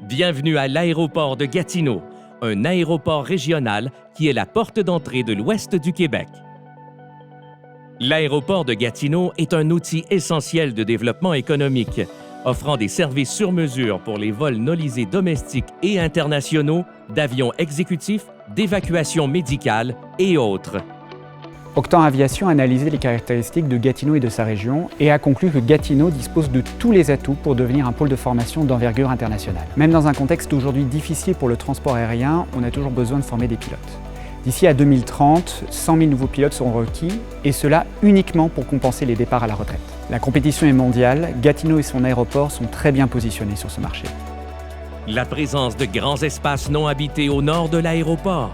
Bienvenue à l'aéroport de Gatineau, un aéroport régional qui est la porte d'entrée de l'ouest du Québec. L'aéroport de Gatineau est un outil essentiel de développement économique, offrant des services sur mesure pour les vols nolisés domestiques et internationaux, d'avions exécutifs, d'évacuation médicale et autres. Octan Aviation a analysé les caractéristiques de Gatineau et de sa région et a conclu que Gatineau dispose de tous les atouts pour devenir un pôle de formation d'envergure internationale. Même dans un contexte aujourd'hui difficile pour le transport aérien, on a toujours besoin de former des pilotes. D'ici à 2030, 100 000 nouveaux pilotes seront requis, et cela uniquement pour compenser les départs à la retraite. La compétition est mondiale, Gatineau et son aéroport sont très bien positionnés sur ce marché. La présence de grands espaces non habités au nord de l'aéroport,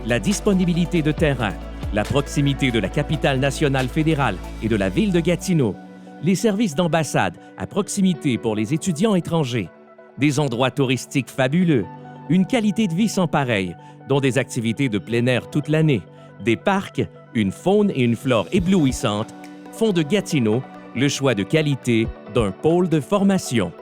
la disponibilité de terrain, la proximité de la capitale nationale fédérale et de la ville de Gatineau, les services d'ambassade à proximité pour les étudiants étrangers, des endroits touristiques fabuleux, une qualité de vie sans pareille, dont des activités de plein air toute l'année, des parcs, une faune et une flore éblouissantes, font de Gatineau le choix de qualité d'un pôle de formation.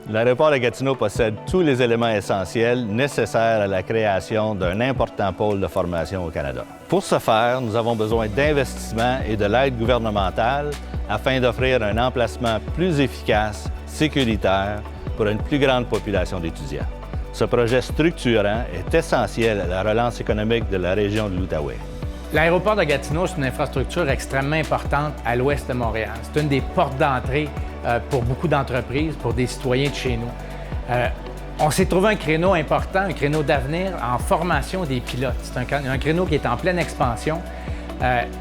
L'aéroport de Gatineau possède tous les éléments essentiels nécessaires à la création d'un important pôle de formation au Canada. Pour ce faire, nous avons besoin d'investissements et de l'aide gouvernementale afin d'offrir un emplacement plus efficace, sécuritaire, pour une plus grande population d'étudiants. Ce projet structurant est essentiel à la relance économique de la région de l'Outaouais. L'aéroport de Gatineau, c'est une infrastructure extrêmement importante à l'ouest de Montréal. C'est une des portes d'entrée pour beaucoup d'entreprises, pour des citoyens de chez nous. On s'est trouvé un créneau important, un créneau d'avenir en formation des pilotes. C'est un créneau qui est en pleine expansion.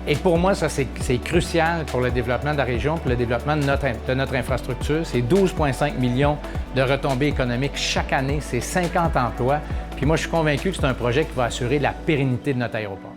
Et pour moi, ça, c'est crucial pour le développement de la région, pour le développement de notre infrastructure. C'est 12,5 millions de retombées économiques chaque année, c'est 50 emplois. Puis moi, je suis convaincu que c'est un projet qui va assurer la pérennité de notre aéroport.